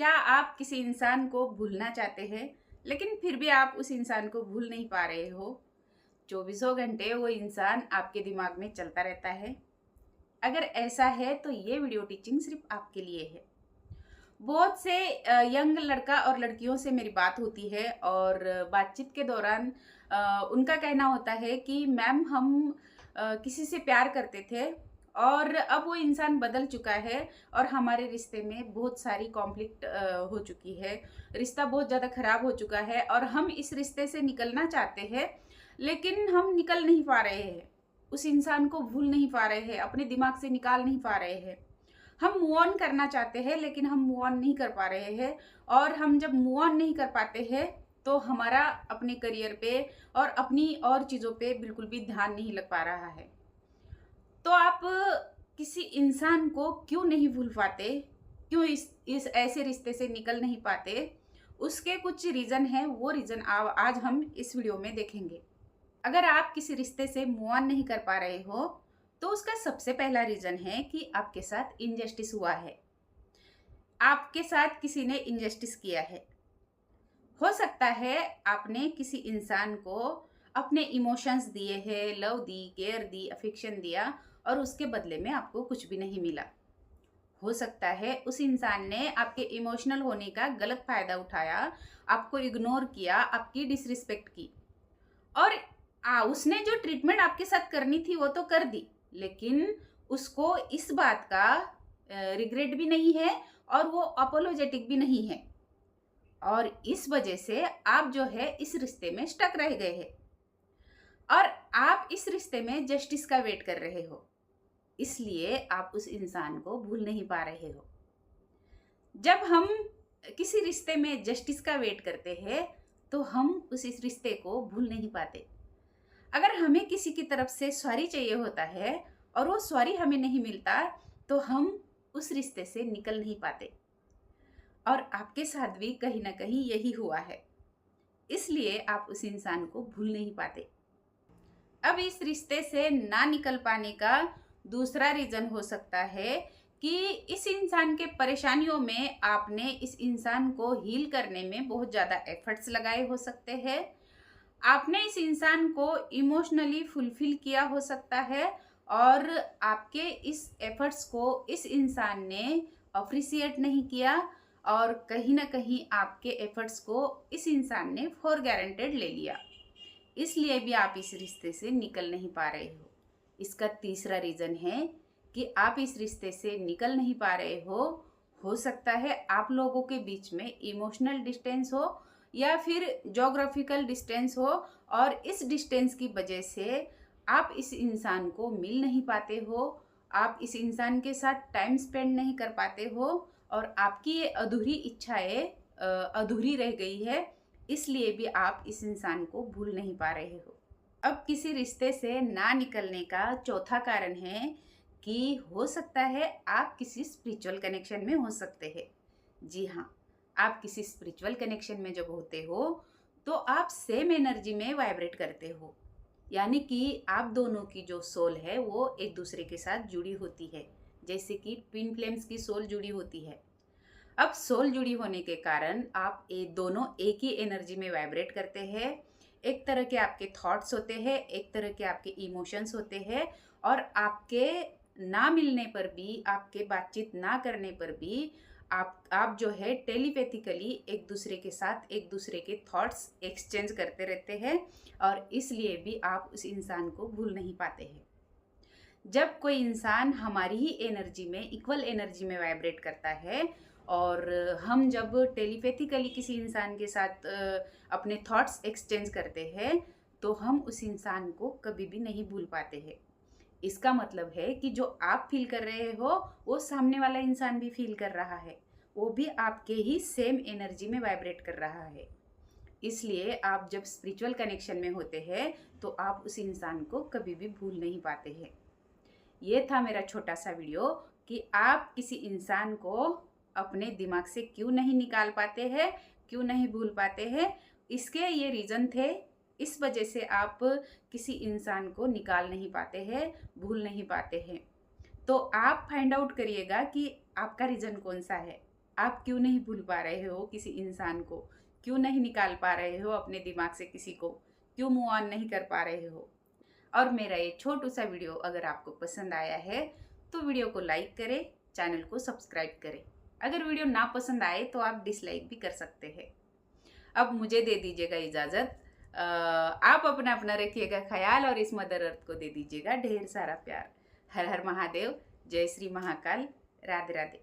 क्या आप किसी इंसान को भूलना चाहते हैं, लेकिन फिर भी आप उस इंसान को भूल नहीं पा रहे हो? चौबीसों घंटे वो इंसान आपके दिमाग में चलता रहता है। अगर ऐसा है तो ये वीडियो टीचिंग सिर्फ आपके लिए है। बहुत से यंग लड़का और लड़कियों से मेरी बात होती है और बातचीत के दौरान उनका कहना होता है कि मैम हम किसी से प्यार करते थे और अब वो इंसान बदल चुका है और हमारे रिश्ते में बहुत सारी कॉन्फ्लिक्ट हो चुकी है। रिश्ता बहुत ज़्यादा ख़राब हो चुका है और हम इस रिश्ते से निकलना चाहते हैं, लेकिन हम निकल नहीं पा रहे हैं। उस इंसान को भूल नहीं पा रहे हैं, अपने दिमाग से निकाल नहीं पा रहे हैं। हम मूव ऑन करना चाहते हैं, लेकिन हम मूव ऑन नहीं कर पा रहे हैं। और हम जब मूव ऑन नहीं कर पाते हैं तो हमारा अपने करियर पे और अपनी और चीज़ों पे बिल्कुल भी ध्यान नहीं लग पा रहा है। तो आप किसी इंसान को क्यों नहीं भूल पाते? क्यों इस ऐसे रिश्ते से निकल नहीं पाते? उसके कुछ रीज़न हैं, वो रीज़न आज हम इस वीडियो में देखेंगे। अगर आप किसी रिश्ते से मूव ऑन नहीं कर पा रहे हो, तो उसका सबसे पहला रीज़न है कि आपके साथ इनजस्टिस हुआ है। आपके साथ किसी ने इनजस्टिस किया है। हो सकता है आपने किसी इंसान को अपने इमोशंस दिए हैं, love the, care the, affection दिया और उसके बदले में आपको कुछ भी नहीं मिला। हो सकता है उस इंसान ने आपके इमोशनल होने का गलत फ़ायदा उठाया, आपको इग्नोर किया, आपकी डिसरिस्पेक्ट की और उसने जो ट्रीटमेंट आपके साथ करनी थी वो तो कर दी, लेकिन उसको इस बात का रिग्रेट भी नहीं है और वो अपोलोजेटिक भी नहीं है और इस वजह से आप जो है इस रिश्ते में स्टक रह गए हैं और आप इस रिश्ते में जस्टिस का वेट कर रहे हो। इसलिए आप उस इंसान को भूल नहीं पा रहे हो। जब हम किसी रिश्ते में जस्टिस का वेट करते हैं तो हम इस रिश्ते को भूल नहीं पाते। अगर हमें किसी की तरफ से सॉरी चाहिए होता है और वो सॉरी हमें नहीं मिलता तो हम उस रिश्ते से निकल नहीं पाते और आपके साथ भी कहीं ना कहीं यही हुआ है। इसलिए आप उस इंसान को भूल नहीं पाते। अब इस रिश्ते से ना निकल पाने का दूसरा रीज़न हो सकता है कि इस इंसान के परेशानियों में आपने इस इंसान को हील करने में बहुत ज़्यादा एफर्ट्स लगाए हो सकते हैं। आपने इस इंसान को इमोशनली फुलफिल किया हो सकता है और आपके इस एफर्ट्स को इस इंसान ने अप्रिसिएट नहीं किया और कहीं ना कहीं आपके एफर्ट्स को इस इंसान ने फॉर गारंटेड ले लिया। इसलिए भी आप इस रिश्ते से निकल नहीं पा रहे हो। इसका तीसरा रीज़न है कि आप इस रिश्ते से निकल नहीं पा रहे हो सकता है आप लोगों के बीच में इमोशनल डिस्टेंस हो या फिर ज्योग्राफिकल डिस्टेंस हो और इस डिस्टेंस की वजह से आप इस इंसान को मिल नहीं पाते हो, आप इस इंसान के साथ टाइम स्पेंड नहीं कर पाते हो और आपकी ये अधूरी इच्छाएं अधूरी रह गई है। इसलिए भी आप इस इंसान को भूल नहीं पा रहे हो। अब किसी रिश्ते से ना निकलने का चौथा कारण है कि हो सकता है आप किसी स्पिरिचुअल कनेक्शन में हो सकते हैं। जी हाँ, आप किसी स्पिरिचुअल कनेक्शन में जब होते हो तो आप सेम एनर्जी में वाइब्रेट करते हो, यानी कि आप दोनों की जो सोल है वो एक दूसरे के साथ जुड़ी होती है, जैसे कि ट्विन फ्लेम्स की सोल जुड़ी होती है। अब सोल जुड़ी होने के कारण आप दोनों एक ही एनर्जी में वाइब्रेट करते हैं। एक तरह के आपके थॉट्स होते हैं, एक तरह के आपके इमोशंस होते हैं और आपके ना मिलने पर भी, आपके बातचीत ना करने पर भी आप जो है टेलीपैथिकली एक दूसरे के साथ एक दूसरे के थॉट्स एक्सचेंज करते रहते हैं और इसलिए भी आप उस इंसान को भूल नहीं पाते हैं। जब कोई इंसान हमारी ही एनर्जी में, इक्वल एनर्जी में वाइब्रेट करता है और हम जब टेलीपैथिकली किसी इंसान के साथ अपने थॉट्स एक्सचेंज करते हैं तो हम उस इंसान को कभी भी नहीं भूल पाते हैं। इसका मतलब है कि जो आप फील कर रहे हो वो सामने वाला इंसान भी फील कर रहा है, वो भी आपके ही सेम एनर्जी में वाइब्रेट कर रहा है। इसलिए आप जब स्पिरिचुअल कनेक्शन में होते हैं तो आप उस इंसान को कभी भी भूल नहीं पाते हैं। ये था मेरा छोटा सा वीडियो कि आप किसी इंसान को अपने दिमाग से क्यों नहीं निकाल पाते हैं, क्यों नहीं भूल पाते हैं। इसके ये रीज़न थे, इस वजह से आप किसी इंसान को निकाल नहीं पाते हैं, भूल नहीं पाते हैं। तो आप फाइंड आउट करिएगा कि आपका रीज़न कौन सा है। आप क्यों नहीं भूल पा रहे हो किसी इंसान को, क्यों नहीं निकाल पा रहे हो अपने दिमाग से किसी को, क्यों मूव ऑन नहीं कर पा रहे हो। और मेरा ये छोटू सा वीडियो अगर आपको पसंद आया है तो वीडियो को लाइक करें, चैनल को सब्सक्राइब करें। अगर वीडियो ना पसंद आए तो आप डिसलाइक भी कर सकते हैं। अब मुझे दे दीजिएगा इजाज़त। आप अपना अपना रखिएगा ख्याल और इस मदर अर्थ को दे दीजिएगा ढेर सारा प्यार। हर हर महादेव, जय श्री महाकाल, राधे राधे।